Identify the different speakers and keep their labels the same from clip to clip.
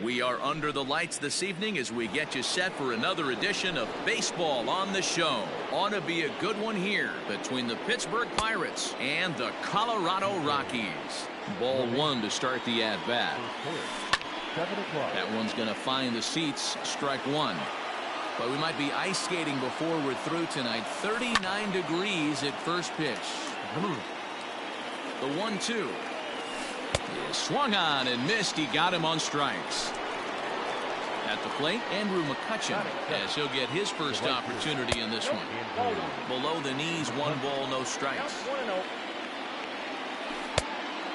Speaker 1: We are under the lights this evening as we get you set for another edition of Baseball on the Show. Ought to be a good one here between the Pittsburgh Pirates and the Colorado Rockies. Ball one to start the at-bat. That one's going to find the seats. Strike one. But we might be ice skating before we're through tonight. 39 degrees at first pitch. The 1-2. Swung on and missed. He got him on strikes. At the plate, Andrew McCutchen, as he'll get his first opportunity in this one. Below the knees, 1 ball, no strikes.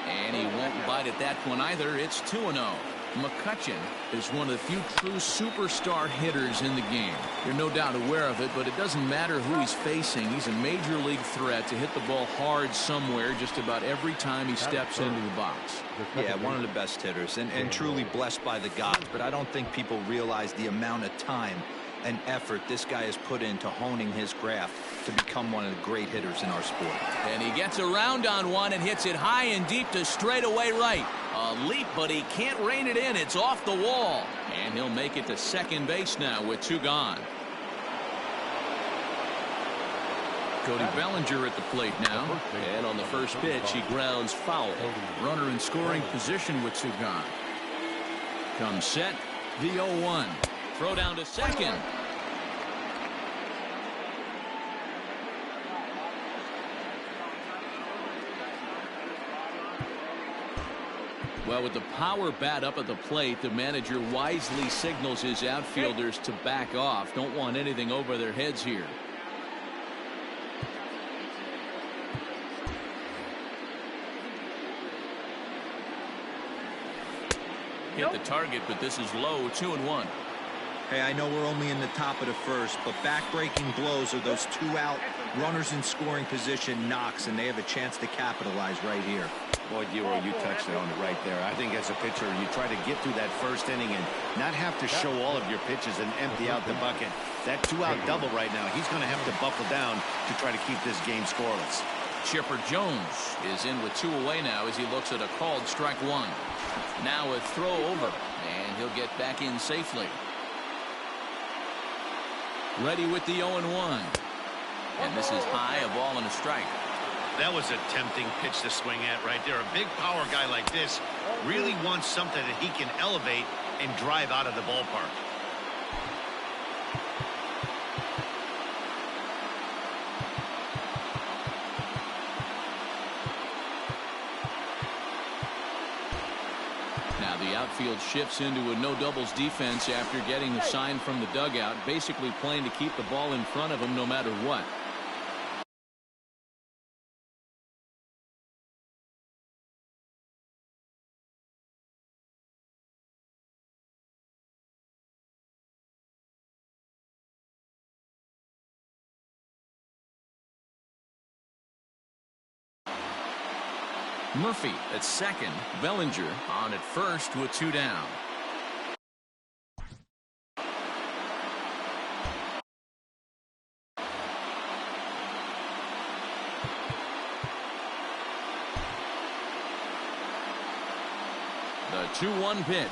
Speaker 1: And he won't bite at that one either. It's 2-0. McCutchen is one of the few true superstar hitters in the game. You're no doubt aware of it, but it doesn't matter who he's facing. He's a major league threat to hit the ball hard somewhere just about every time he steps into the box.
Speaker 2: Yeah, one of the best hitters and truly blessed by the gods, but I don't think people realize the amount of time and effort this guy has put into honing his craft to become one of the great hitters in our sport.
Speaker 1: And he gets around on one and hits it high and deep to straightaway right. A leap, but he can't rein it in. It's off the wall. And he'll make it to second base now with 2 gone. Cody Bellinger at the plate now. And on the first pitch, he grounds foul. Runner in scoring position with 2 gone. Comes set. The 0-1. Throw down to second. Well, with the power bat up at the plate, the manager wisely signals his outfielders to back off. Don't want anything over their heads here. Hit the target, but this is low. 2-1.
Speaker 2: Hey, I know we're only in the top of the first, but back-breaking blows are those 2-out runners in scoring position knocks, and they have a chance to capitalize right here.
Speaker 3: Boy, Giro, you touched it on it right there. I think as a pitcher, you try to get through that first inning and not have to show all of your pitches and empty out the bucket. That 2-out double right now, he's going to have to buckle down to try to keep this game scoreless.
Speaker 1: Chipper Jones is in with 2 away now as he looks at a called strike 1. Now a throw over, and he'll get back in safely. Ready with the 0-1. And this is high, a ball and a strike.
Speaker 3: That was a tempting pitch to swing at right there. A big power guy like this really wants something that he can elevate and drive out of the ballpark.
Speaker 1: Now the outfield shifts into a no doubles defense after getting the sign from the dugout, basically playing to keep the ball in front of him no matter what. Murphy at second. Bellinger on at first with 2 down. The 2-1 pitch.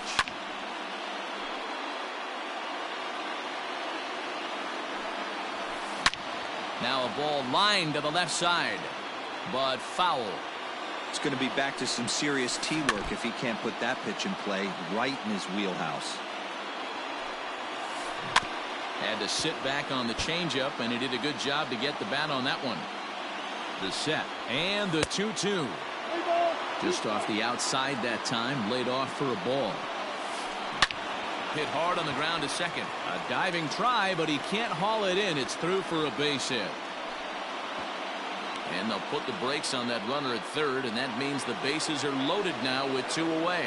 Speaker 1: Now a ball lined to the left side, but foul.
Speaker 2: It's going to be back to some serious tee work if he can't put that pitch in play right in his wheelhouse.
Speaker 1: Had to sit back on the changeup, and he did a good job to get the bat on that one. The set and the 2-2. Just off the outside that time, laid off for a ball. Hit hard on the ground to second. A diving try, but he can't haul it in. It's through for a base hit. And they'll put the brakes on that runner at third, and that means the bases are loaded now with 2 away.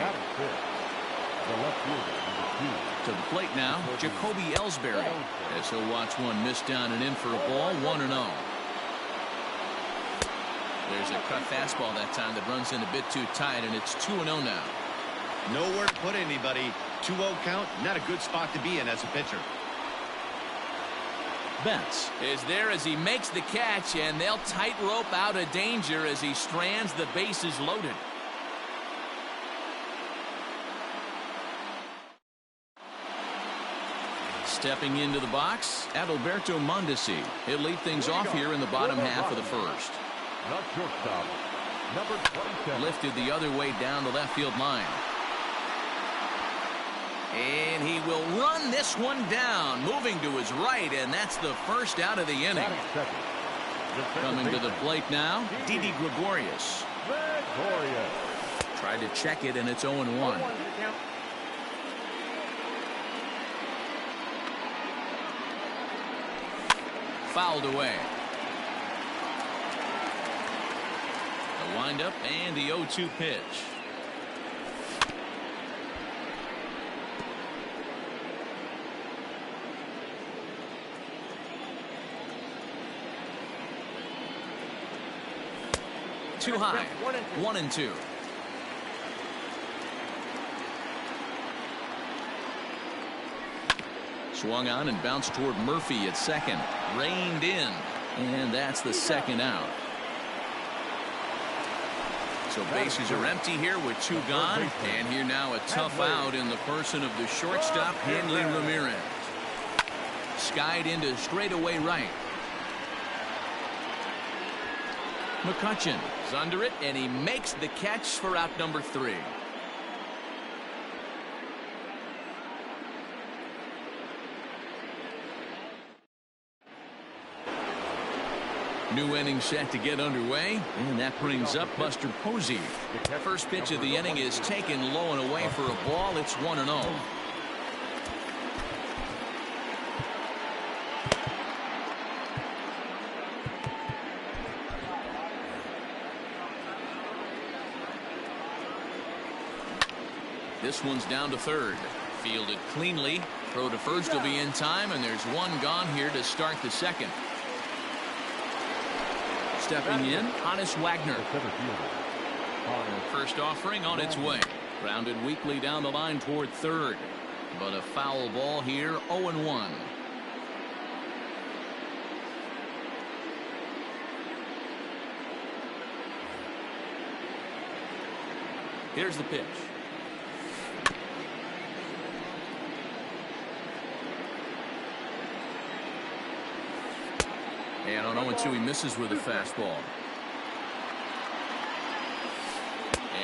Speaker 1: To the plate now, Jacoby Ellsbury, as he'll watch one miss down and in for a ball. 1-0. There's a cut fastball that time that runs in a bit too tight, and it's 2-0 now.
Speaker 3: Nowhere to put anybody. 2-0 count, not a good spot to be in as a pitcher.
Speaker 1: Betts is there as he makes the catch, and they'll tightrope out of danger as he strands the bases loaded. Stepping into the box, Adalberto Mondesi. He'll lead things off here in the bottom half of the first.
Speaker 4: Not shortstop, number 27.
Speaker 1: Lifted the other way down the left field line. And he will run this one down, moving to his right, and that's the first out of the inning. Coming to the plate now, Didi Gregorius. Tried to check it, and it's 0-1. Fouled away. The windup and the 0-2 pitch. Too high. 1-2. Swung on and bounced toward Murphy at second. Reined in. And that's the second out. So bases are empty here with 2 gone. And here now a tough out in the person of the shortstop, Hanley Ramirez. Skied into straightaway right. McCutcheon is under it, and he makes the catch for out number 3. New inning set to get underway, and that brings up Buster Posey. First pitch of the inning is taken low and away for a ball. It's 1-0. This one's down to third. Fielded cleanly. Throw to first will be in time, and there's 1 gone here to start the second. Stepping in, Hannes Wagner. First offering on its way. Grounded weakly down the line toward third. But a foul ball here, 0-1. Here's the pitch. And on 0-2, he misses with a fastball.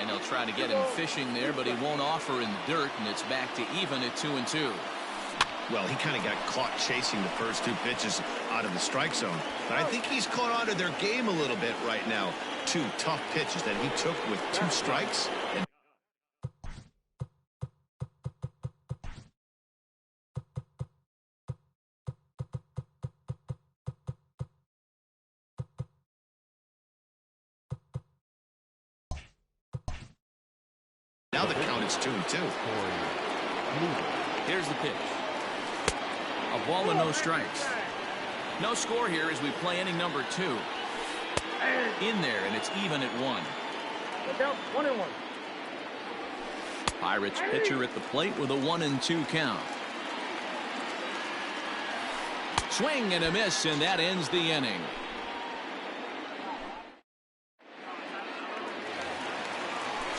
Speaker 1: And they'll try to get him fishing there, but he won't offer in the dirt, and it's back to even at 2-2.
Speaker 3: Well, he kind of got caught chasing the first 2 pitches out of the strike zone. But I think he's caught on to their game a little bit right now. 2 tough pitches that he took with 2 strikes. And now the count is 2-2.
Speaker 1: Here's the pitch. A ball and no strikes. No score here as we play inning number 2. In there, and it's even at 1.
Speaker 5: 1-1.
Speaker 1: Pirates pitcher at the plate with a 1-2 count. Swing and a miss, and that ends the inning.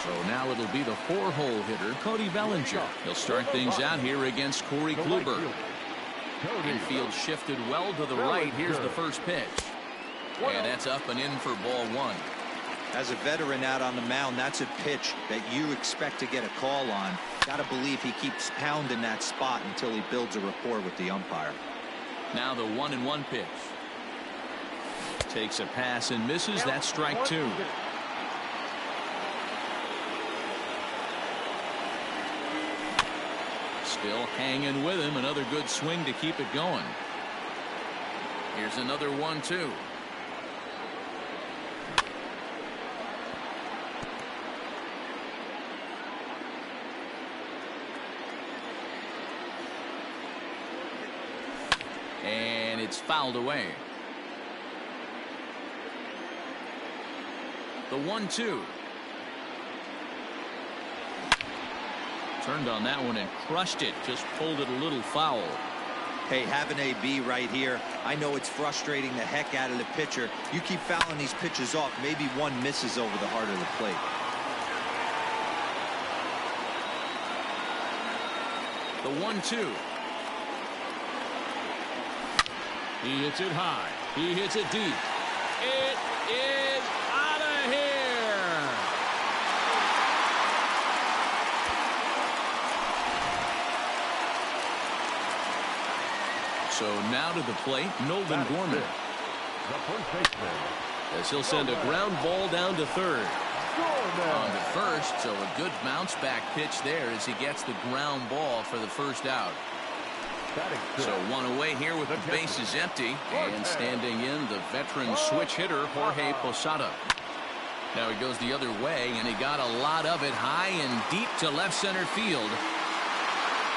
Speaker 1: So now it'll be the 4-hole hitter, Cody Bellinger. He'll start things out here against Corey Kluber. Infield shifted well to the right. Here's the first pitch. And that's up and in for ball 1.
Speaker 2: As a veteran out on the mound, that's a pitch that you expect to get a call on. Got to believe he keeps pounding that spot until he builds a rapport with the umpire.
Speaker 1: Now the 1-1 pitch. Takes a pass and misses. That's strike 2. Still hanging with him. Another good swing to keep it going. Here's another 1-2. And it's fouled away. The 1-2. Turned on that one and crushed it. Just pulled it a little foul.
Speaker 2: Hey, have an AB right here. I know it's frustrating the heck out of the pitcher. You keep fouling these pitches off. Maybe one misses over the heart of the plate.
Speaker 1: The 1-2. He hits it high. He hits it deep. It is out of here. So now to the plate, Nolan Gorman.
Speaker 4: The first baseman.
Speaker 1: As he'll send a ground ball down to third. On to first, so a good bounce back pitch there as he gets the ground ball for the first out. So one away here with the bases empty, and standing in the veteran switch hitter Jorge Posada. Now he goes the other way, and he got a lot of it high and deep to left center field.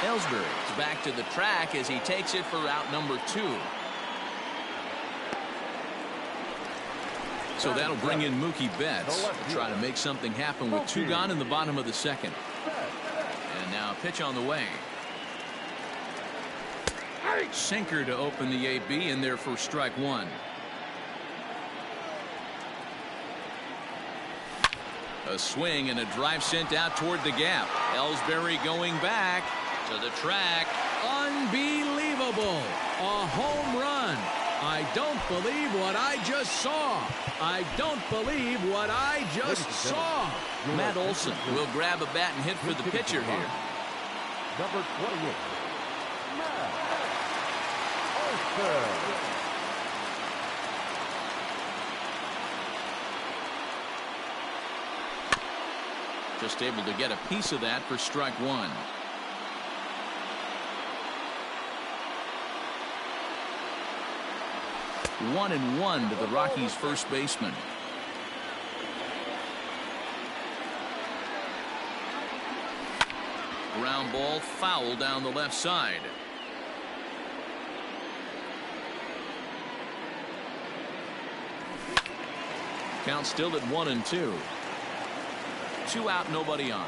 Speaker 1: Ellsbury is back to the track as he takes it for out number 2. So that'll bring in Mookie Betts to try to make something happen with 2 gone in the bottom of the second. And now a pitch on the way. Sinker to open the AB in there for strike 1. A swing and a drive sent out toward the gap. Ellsbury going back to the track. Unbelievable. A home run. I don't believe what I just saw. I don't believe what I just saw. Matt Olson will grab a bat and hit for the pitcher here.
Speaker 4: Number 28. Matt Olson.
Speaker 1: Just able to get a piece of that for strike 1. One and one to the Rockies' first baseman. Ground ball foul down the left side. Count still at 1-2. 2 out, nobody on.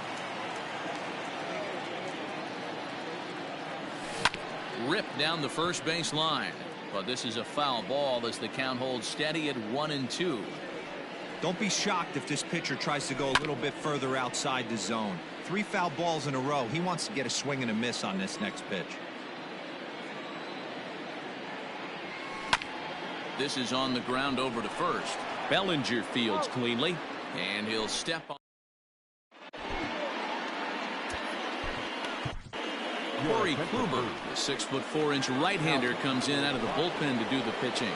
Speaker 1: Ripped down the first base line. But this is a foul ball as the count holds steady at 1-2.
Speaker 2: Don't be shocked if this pitcher tries to go a little bit further outside the zone. 3 foul balls in a row. He wants to get a swing and a miss on this next pitch.
Speaker 1: This is on the ground over to first. Bellinger fields cleanly, and he'll step on. Corey Kluber, the 6'4" right-hander, comes in out of the bullpen to do the pitching.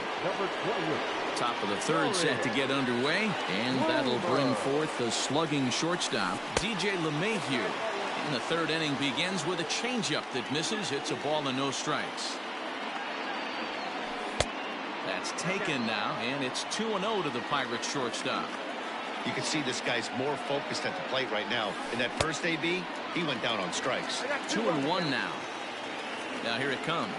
Speaker 1: Top of the third set to get underway, and that'll bring forth the slugging shortstop, DJ LeMahieu. And the third inning begins with a changeup that misses. It's a ball and no strikes. That's taken now, and it's 2-0 to the Pirates shortstop.
Speaker 3: You can see this guy's more focused at the plate right now. In that first AB, he went down on strikes.
Speaker 1: 2-1 now. Now here it comes.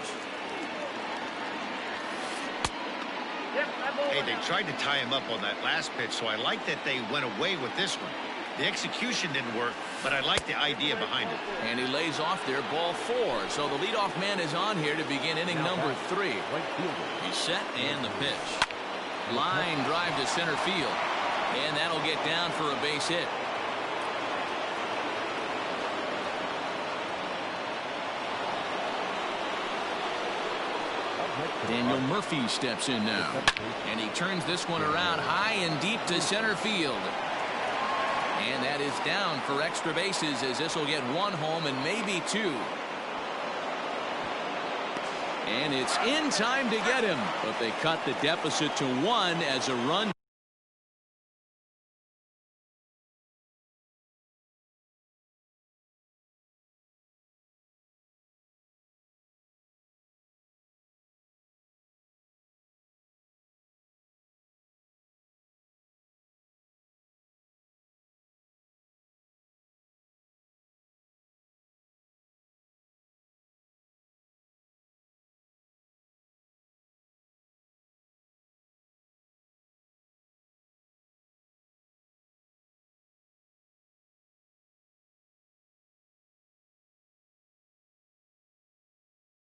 Speaker 3: Hey, they tried to tie him up on that last pitch, so I like that they went away with this one. The execution didn't work, but I like the idea behind it.
Speaker 1: And he lays off there, ball 4. So the leadoff man is on here to begin inning number 3. He's set and the pitch. Line drive to center field. And that'll get down for a base hit. Daniel Murphy steps in now. And he turns this one around high and deep to center field. And that is down for extra bases as this will get 1 home and maybe 2. And it's in time to get him. But they cut the deficit to 1 as a run.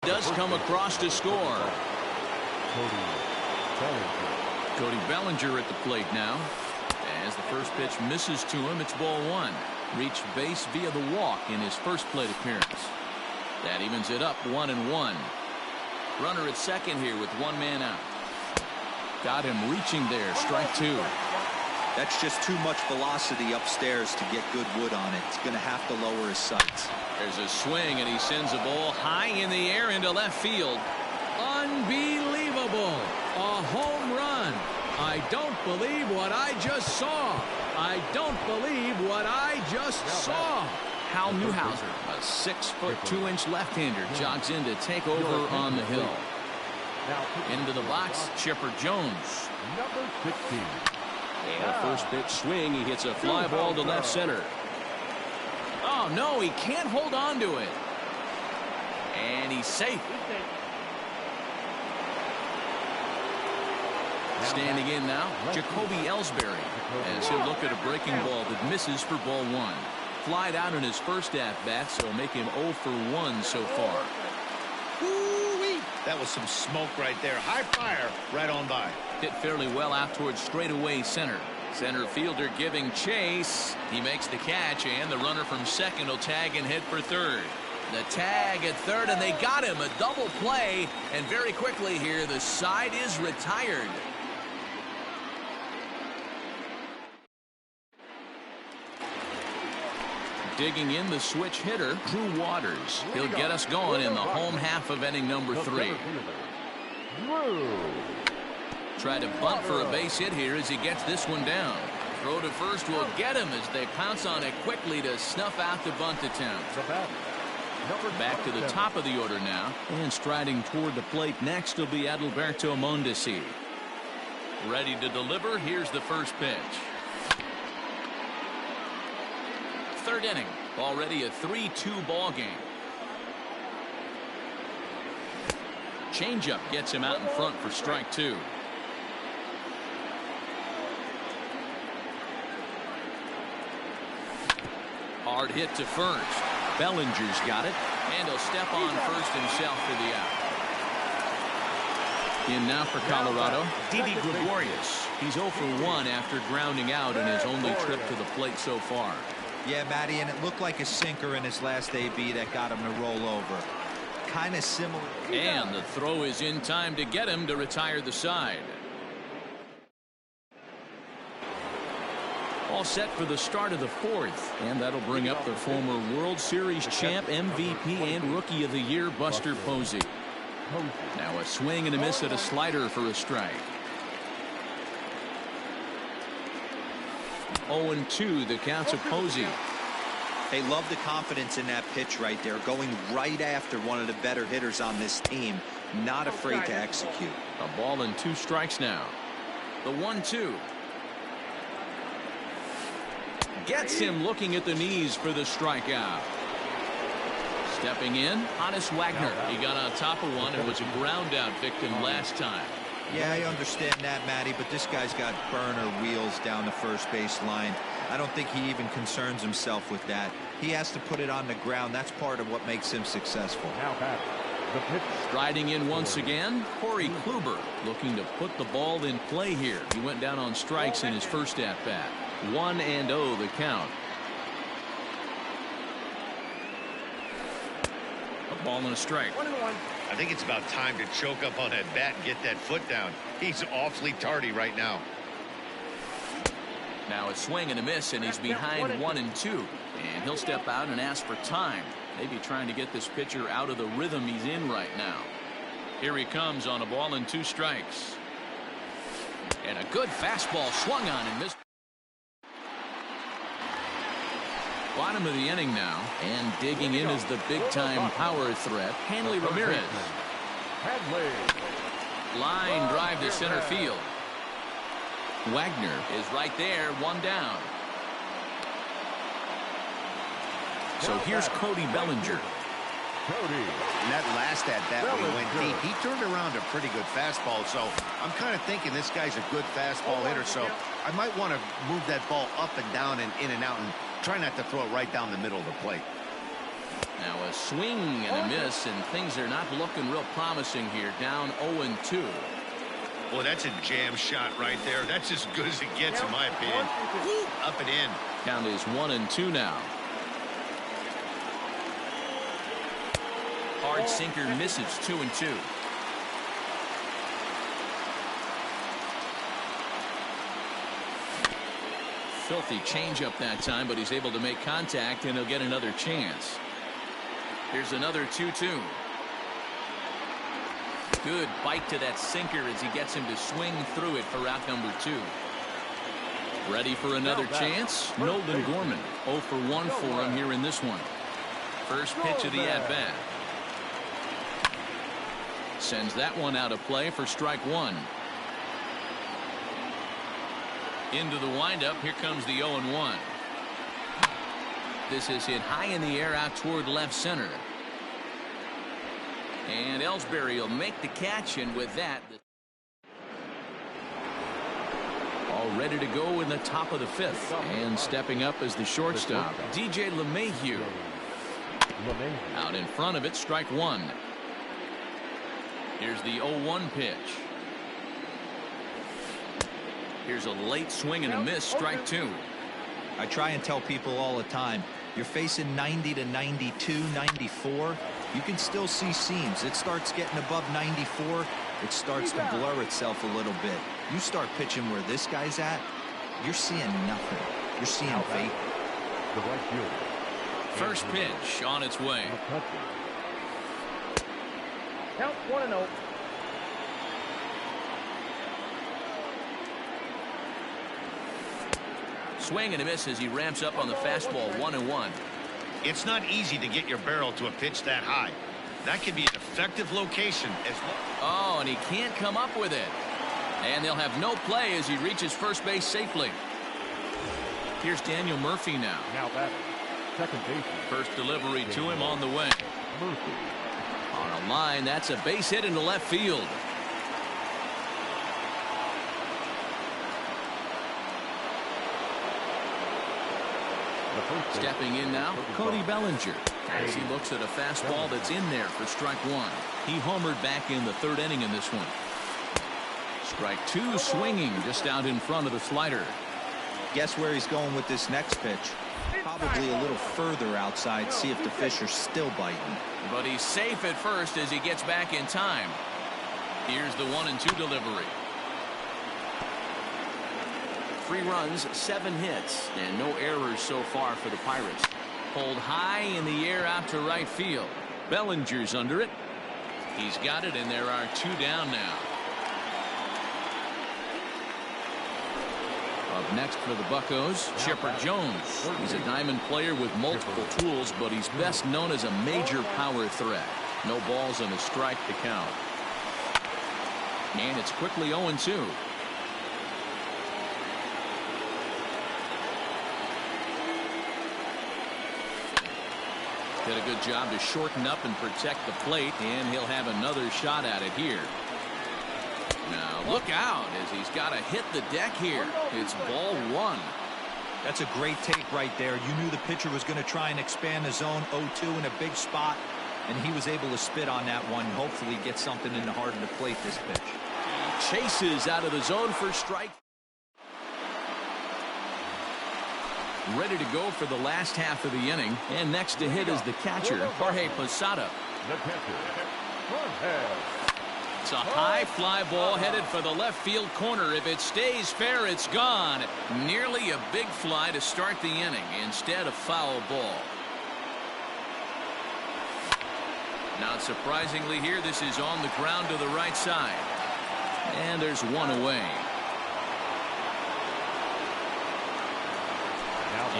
Speaker 1: Does come across to score. Cody Bellinger at the plate now. As the first pitch misses to him, it's ball 1. Reached base via the walk in his first plate appearance. That evens it up 1-1. Runner at second here with one man out. Got him reaching there. Strike two.
Speaker 2: That's just too much velocity upstairs to get good wood on it. He's going to have to lower his sights.
Speaker 1: There's a swing, and he sends a ball high in the air into left field. Unbelievable. A home run. I don't believe what I just saw. I don't believe what I just saw. Hal Newhouser, a 6'2" left-hander, jogs in to take over on the hill. Into the box, Chipper Jones.
Speaker 4: Number 16.
Speaker 1: And first pitch swing, he hits a fly ball to left center. Oh, no, he can't hold on to it. And he's safe. Standing in now, Jacoby Ellsbury, as he'll look at a breaking ball that misses for ball one. Flied out in his first at-bat, so make him 0 for 1 so far.
Speaker 3: Woo-wee. That was some smoke right there. High fire right on by.
Speaker 1: Hit fairly well out towards straightaway center. Center fielder giving chase. He makes the catch, and the runner from second will tag and hit for third. The tag at third, and they got him. A double play, and very quickly here, the side is retired. Digging in the switch hitter, Drew Waters. He'll get us going in the home half of inning number 3. Try to bunt for a base hit here as he gets this one down. Throw to first will get him as they pounce on it quickly to snuff out the bunt attempt. Back to the top of the order now, and striding toward the plate next will be Adalberto Mondesi. Ready to deliver. Here's the first pitch. Third inning, already a 3-2 ball game. Changeup gets him out in front for strike two. Hard hit to first. Bellinger's got it, and he'll step on first himself for the out. In now for Colorado, Didi Gregorius. He's 0 for 1 after grounding out in his only trip to the plate so far.
Speaker 2: Yeah, Matty, and it looked like a sinker in his last AB that got him to roll over. Kind of similar.
Speaker 1: And the throw is in time to get him to retire the side. All set for the start of the fourth, and that'll bring up the former World Series champ, MVP, and Rookie of the Year, Buster Posey. Now a swing and a miss at a slider for a strike. 0-2 the counts of Posey.
Speaker 2: Hey, love the confidence in that pitch right there, going right after one of the better hitters on this team, not afraid to execute.
Speaker 1: A ball and 2 strikes now. The 1-2 gets him looking at the knees for the strikeout. Stepping in, Hannes Wagner. He got on top of one and was a ground out victim last time.
Speaker 2: Yeah, I understand that, Matty, but this guy's got burner wheels down the first base line. I don't think he even concerns himself with that. He has to put it on the ground. That's part of what makes him successful.
Speaker 1: Striding in once again, Corey Kluber looking to put the ball in play here. He went down on strikes in his first at-bat. 1-0 the count. A ball and a strike.
Speaker 5: 1-1.
Speaker 3: I think it's about time to choke up on that bat and get that foot down. He's awfully tardy right now.
Speaker 1: Now a swing and a miss, and he's behind 1-2. And he'll step out and ask for time. Maybe trying to get this pitcher out of the rhythm he's in right now. Here he comes on a ball and 2 strikes. And a good fastball swung on and missed. Bottom of the inning now, and digging in is the big-time power threat, Hanley Ramirez. Line drive to center field. Wagner is right there, 1 down. So here's Cody Bellinger.
Speaker 3: In that last at-bat when he went deep, he turned around a pretty good fastball. So I'm kind of thinking this guy's a good fastball hitter. So I might want to move that ball up and down and in and out and try not to throw it right down the middle of the plate.
Speaker 1: Now a swing and a miss, and things are not looking real promising here. Down 0-2.
Speaker 3: Boy, that's a jam shot right there. That's as good as it gets, in my opinion. Woo, up and in.
Speaker 1: Count is 1-2 now. Hard sinker misses, 2-2. Filthy changeup that time, but he's able to make contact, and he'll get another chance. Here's another 2-2. Good bite to that sinker as he gets him to swing through it for out number 2. Ready for another chance? Nolan Gorman 0 for 1 for him here in this one. First pitch of the at-bat. Sends that one out of play for strike 1. Into the windup. Here comes the 0-1. This is hit high in the air out toward left center. And Ellsbury will make the catch, and with that, all ready to go in the top of the 5th. And stepping up as the shortstop, DJ LeMahieu. Out in front of it, strike 1. Here's the 0-1 pitch. Here's a late swing and a miss, strike 2.
Speaker 2: I try and tell people all the time, you're facing 90 to 92, 94. You can still see seams. It starts getting above 94. It starts to blur itself a little bit. You start pitching where this guy's at, you're seeing nothing. You're seeing vapor.
Speaker 4: The right fielder.
Speaker 1: First pitch on its way.
Speaker 5: Count 1-0.
Speaker 1: Swing and a miss as he ramps up on the fastball. 1-1.
Speaker 3: It's not easy to get your barrel to a pitch that high. That could be an effective location as well.
Speaker 1: Oh, and he can't come up with it. And they'll have no play as he reaches first base safely. Here's Daniel Murphy now.
Speaker 4: Now batting, second baseman.
Speaker 1: First delivery to him on the way.
Speaker 4: Murphy.
Speaker 1: On a line, that's a base hit into left field. Stepping in now, Cody Bellinger, as he looks at a fastball that's in there for strike 1. He homered back in the 3rd inning in this one. Strike 2 swinging just out in front of the slider.
Speaker 2: Guess where he's going with this next pitch? Probably a little further outside, see if the fish are still biting.
Speaker 1: But he's safe at first as he gets back in time. Here's the 1-2 delivery. 3 runs, 7 hits, and no errors so far for the Pirates. Pulled high in the air out to right field. Bellinger's under it. He's got it, and there are 2 down now. Up next for the Buccos, Chipper Jones. He's a diamond player with multiple tools, but he's best known as a major power threat. No balls and a strike to count. And it's quickly 0-2. Did a good job to shorten up and protect the plate, and he'll have another shot at it here. Now look out as he's got to hit the deck here. It's ball 1.
Speaker 2: That's a great take right there. You knew the pitcher was going to try and expand the zone. 0-2 in a big spot, and he was able to spit on that one. Hopefully get something in the heart of the plate this pitch.
Speaker 1: He chases out of the zone for strike. Ready to go for the last half of the inning, and next to hit is the catcher, Jorge Posada.
Speaker 4: The catcher, Jorge.
Speaker 1: It's a high fly ball headed for the left field corner. If it stays fair, it's gone. Nearly a big fly to start the inning. Instead, a foul ball. Not surprisingly here, this is on the ground to the right side. And there's 1 away.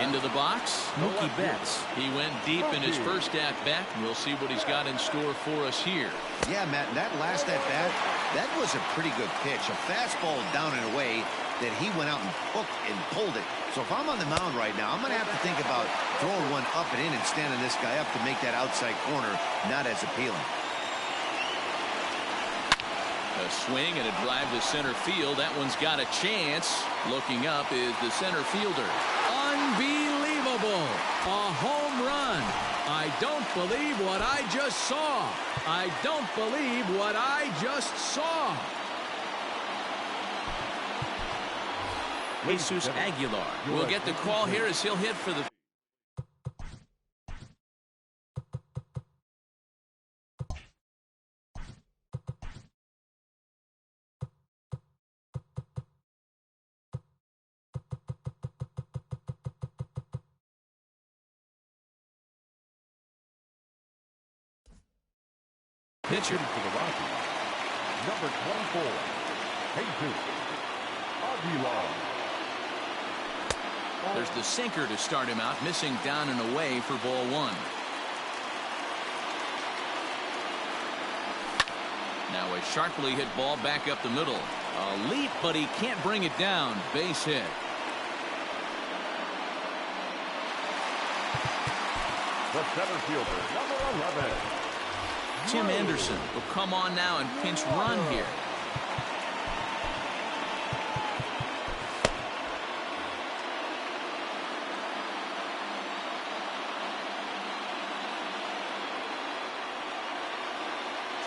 Speaker 1: Into the box, Mookie Betts. He went deep in his first at-bat. We'll see what he's got in store for us here.
Speaker 3: Yeah, Matt, that last at-bat, that was a pretty good pitch. A fastball down and away that he went out and hooked and pulled it. So if I'm on the mound right now, I'm going to have to think about throwing one up and in and standing this guy up to make that outside corner not as appealing.
Speaker 1: A swing and a drive to center field. That one's got a chance. Looking up is the center fielder. Unbelievable. A home run. I don't believe what I just saw. I don't believe what I just saw. Jesus Aguilar will get the call here as he'll hit for the pitcher.
Speaker 4: For the Rockies, number 24, Jesus Aguilar.
Speaker 1: There's the sinker to start him out, missing down and away for ball one. Now a sharply hit ball back up the middle. A leap, but he can't bring it down. Base hit.
Speaker 4: The center fielder, number 11.
Speaker 1: Tim Anderson will come on now and pinch run here.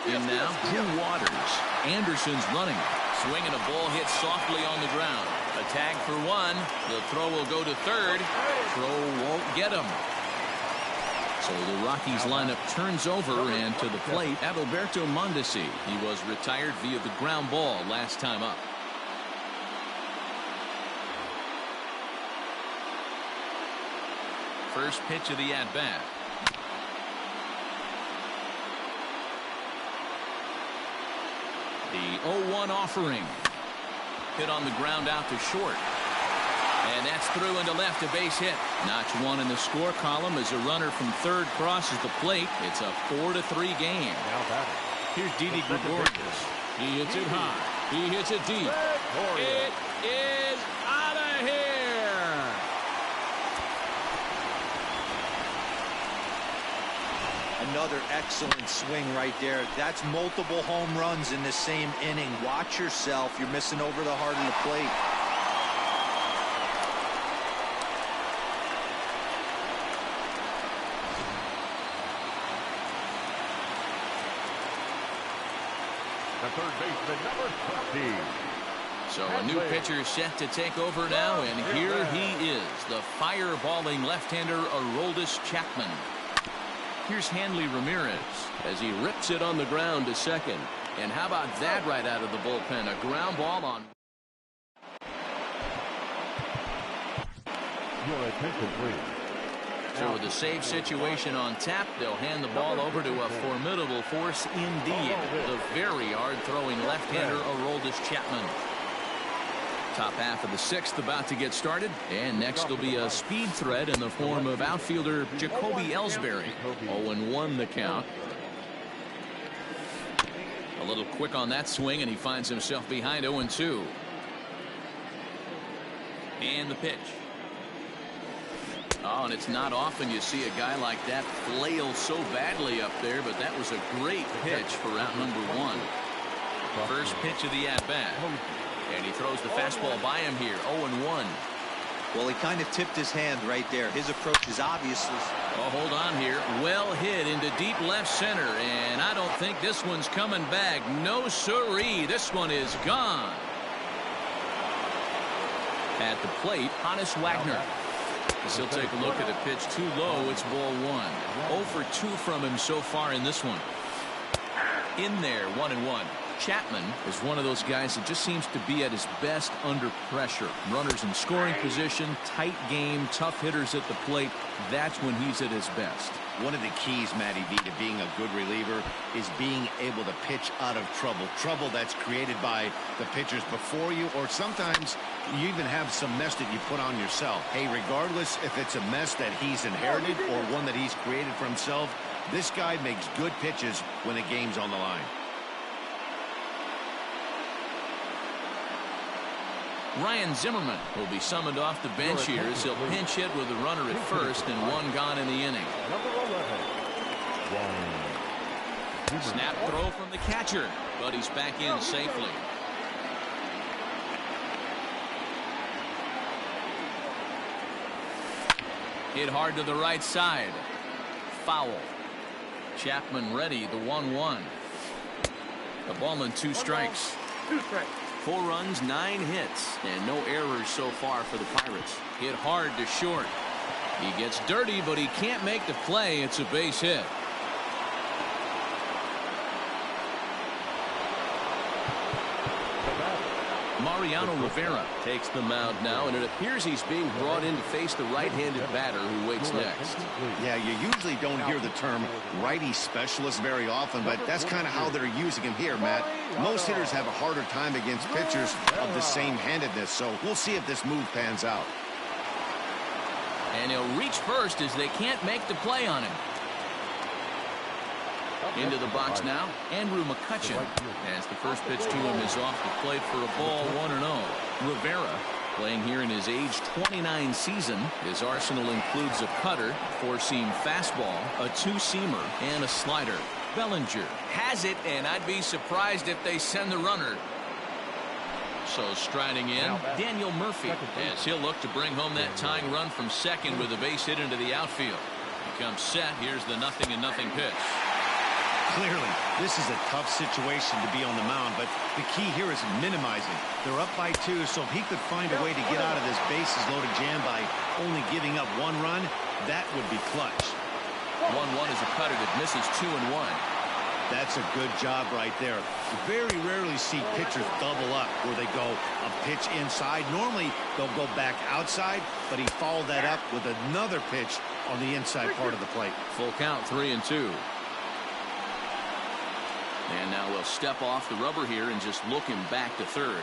Speaker 1: In now, Drew Waters. Anderson's running. Swinging a ball hit softly on the ground. A tag for one. The throw will go to third. Throw won't get him. So the Rockies lineup turns over, and to the plate, Adalberto Mondesi. He was retired via the ground ball last time up. First pitch of the at-bat. The 0-1 offering. Hit on the ground out to short. And that's through into left, a base hit. Notch one in the score column as a runner from third crosses the plate. It's a 4-3 game. Here's Didi Gregorius. He hits it high. He hits it deep. It is out of here.
Speaker 2: Another excellent swing right there. That's multiple home runs in the same inning. Watch yourself. You're missing over the heart of the plate.
Speaker 4: The third baseman, number 20.
Speaker 1: So a new pitcher set to take over now, and here he is, the fireballing left-hander Aroldis Chapman. Here's Hanley Ramirez as he rips it on the ground to second. And how about that right out of the bullpen? A ground ball on.
Speaker 4: Your attention, please.
Speaker 1: So with the save situation on tap, they'll hand the ball over to a formidable force indeed. The very hard-throwing left-hander Aroldis Chapman. Top half of the sixth about to get started, and next will be a speed threat in the form of outfielder Jacoby Ellsbury. 0-1 the count. A little quick on that swing, and he finds himself behind 0-2. And the pitch. Oh, and it's not often you see a guy like that flail so badly up there, but that was a great pitch for out number one. First pitch of the at-bat. And he throws the fastball by him here. 0-1.
Speaker 2: Well, he kind of tipped his hand right there. His approach is obviously.
Speaker 1: Oh, hold on here. Well hit into deep left center. And I don't think this one's coming back. No siree. This one is gone. At the plate, Hannes Wagner. As he'll take a look at a pitch too low. It's ball one. 0 for 2 from him so far in this one. In there, 1-1. Chapman is one of those guys that just seems to be at his best under pressure. Runners in scoring position, tight game, tough hitters at the plate. That's when he's at his best.
Speaker 3: One of the keys, Matty V, to being a good reliever is being able to pitch out of trouble. Trouble that's created by the pitchers before you, or sometimes you even have some mess that you put on yourself. Hey, regardless if it's a mess that he's inherited or one that he's created for himself, this guy makes good pitches when the game's on the line.
Speaker 1: Ryan Zimmerman will be summoned off the bench here as he'll pinch hit with a runner at first and one gone in the inning. Snap throw from the catcher, but he's back in safely. Hit hard to the right side. Foul. Chapman ready, the 1-1. The ball and 2 strikes.
Speaker 5: 2 strikes.
Speaker 1: 4 runs, 9 hits, and no errors so far for the Pirates. Hit hard to short. He gets dirty, but he can't make the play. It's a base hit. Mariano Rivera takes the mound now, and it appears he's being brought in to face the right-handed batter who waits next.
Speaker 3: Yeah, you usually don't hear the term righty specialist very often, but that's kind of how they're using him here, Matt. Most hitters have a harder time against pitchers of the same handedness, so we'll see if this move pans out.
Speaker 1: And he'll reach first as they can't make the play on him. Into the box now, Andrew McCutcheon, as the first pitch to him is off the plate for a ball, 1-0. Rivera, playing here in his age 29 season. His arsenal includes a cutter, four-seam fastball, a two-seamer, and a slider. Bellinger has it, and I'd be surprised if they send the runner. So striding in, Daniel Murphy, as he'll look to bring home that tying run from second with a base hit into the outfield. He comes set. Here's the 0-0 pitch.
Speaker 3: Clearly, this is a tough situation to be on the mound, but the key here is minimizing. They're up by 2, so if he could find a way to get out of this bases-loaded jam by only giving up 1 run, that would be clutch.
Speaker 1: 1-1 is a cutter that misses 2-1.
Speaker 3: That's a good job right there. You very rarely see pitchers double up where they go a pitch inside. Normally, they'll go back outside, but he followed that up with another pitch on the inside part of the plate.
Speaker 1: Full count, 3-2. And now we'll step off the rubber here and just look him back to third.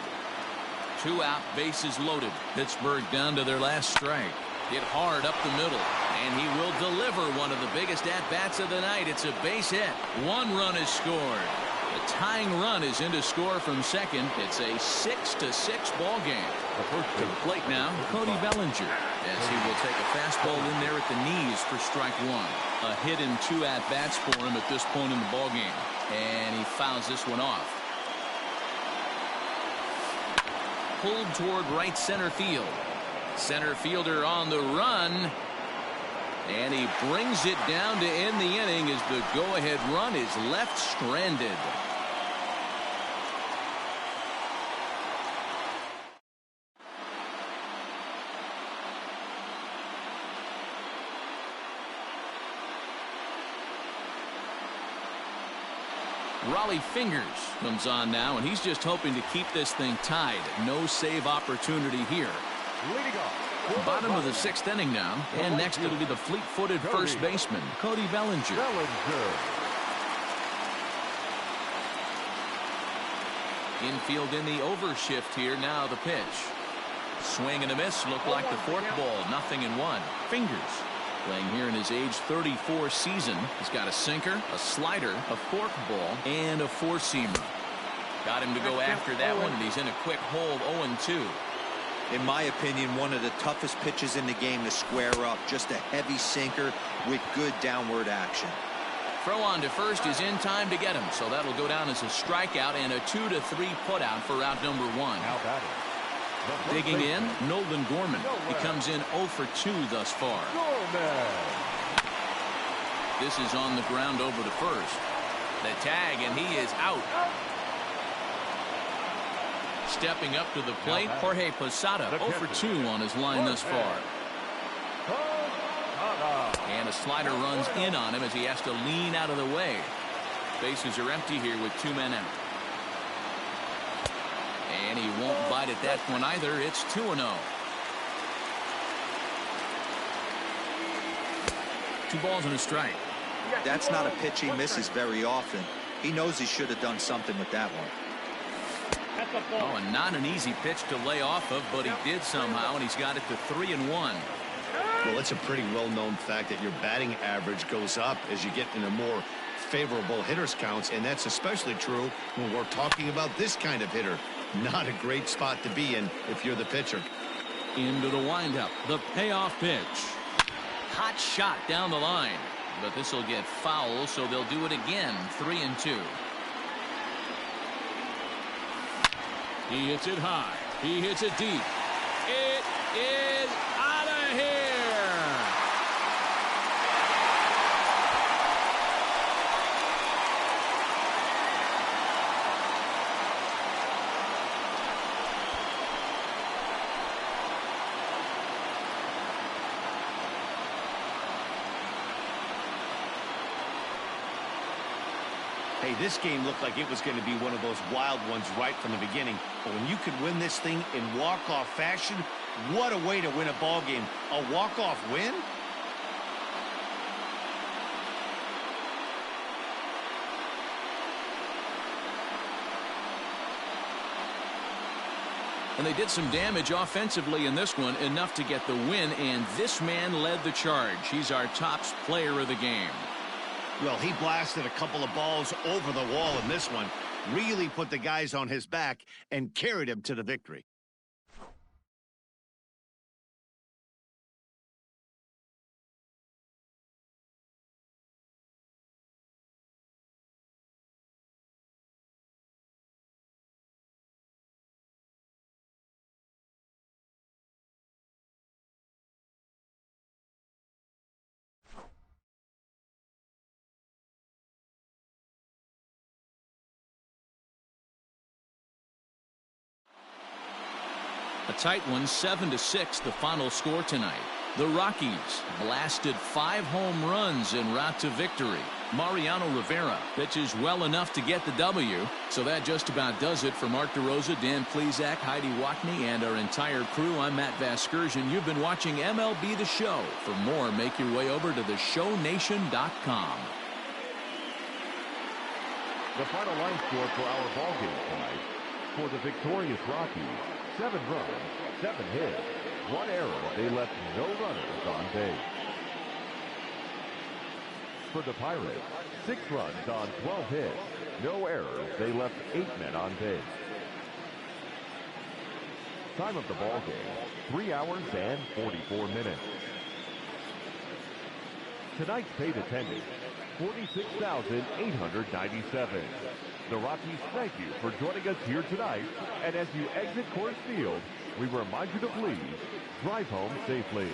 Speaker 1: 2 out, bases loaded. Pittsburgh down to their last strike. Hit hard up the middle, and he will deliver one of the biggest at-bats of the night. It's a base hit. 1 run is scored. The tying run is in to score from second. It's a 6-6 ball game. To the plate now, Cody Bellinger, as he will take a fastball in there at the knees for strike 1. A hit in 2 at-bats for him at this point in the ball game. And he fouls this one off. Pulled toward right center field. Center fielder on the run. And he brings it down to end the inning as the go-ahead run is left stranded. Raleigh Fingers comes on now, and he's just hoping to keep this thing tied. No save opportunity here. Bottom of the 6th inning now, and next it'll be the fleet-footed first baseman, Cody Bellinger. Infield in the overshift here. Now the pitch. Swing and a miss. Looked like the fourth ball. 0-1. Fingers, playing here in his age 34 season. He's got a sinker, a slider, a forkball, and a four-seamer. Got him to go after that one, and he's in a quick hold, 0-2.
Speaker 2: In my opinion, one of the toughest pitches in the game to square up. Just a heavy sinker with good downward action.
Speaker 1: Throw on to first is in time to get him, so that'll go down as a strikeout and a 2-3 putout for out number 1. Digging in, Nolan Gorman. He comes in 0 for 2 thus far. This is on the ground over to first. The tag, and he is out. Stepping up to the plate, Jorge Posada, 0 for 2 on his line thus far. And a slider runs in on him as he has to lean out of the way. Bases are empty here with 2 men out. And he won't bite at that one either. It's 2-0. 2 balls and a strike.
Speaker 2: That's not a pitch he misses very often. He knows he should have done something with that one.
Speaker 1: Oh, and not an easy pitch to lay off of, but he did somehow, and he's got it to 3-1.
Speaker 3: Well, it's a pretty well-known fact that your batting average goes up as you get into more favorable hitters counts, and that's especially true when we're talking about this kind of hitter. Not a great spot to be in if you're the pitcher.
Speaker 1: Into the windup, the payoff pitch. Hot shot down the line, but this will get foul, so they'll do it again. 3-2. He hits it high. He hits it deep. It is out of here.
Speaker 3: Hey, this game looked like it was going to be one of those wild ones right from the beginning. But when you could win this thing in walk-off fashion, what a way to win a ball game. A walk-off win?
Speaker 1: And they did some damage offensively in this one, enough to get the win, and this man led the charge. He's our top player of the game.
Speaker 3: Well, he blasted a couple of balls over the wall in this one, really put the guys on his back and carried him to the victory.
Speaker 1: A tight one, 7-6, the final score tonight. The Rockies blasted 5 home runs en route to victory. Mariano Rivera pitches well enough to get the W. So that just about does it for Mark DeRosa, Dan Plesac, Heidi Watney, and our entire crew. I'm Matt Vasgersian. You've been watching MLB The Show. For more, make your way over to theshownation.com.
Speaker 4: The final line score for our ball game tonight. For the victorious Rockies, 7 runs, 7 hits, 1 error. They left no runners on base. For the Pirates, 6 runs on 12 hits, no errors. They left 8 men on base. Time of the ball game, 3 hours and 44 minutes. Tonight's paid attendance, 46,897. The Rockies thank you for joining us here tonight, and as you exit Coors Field, we remind you to please drive home safely.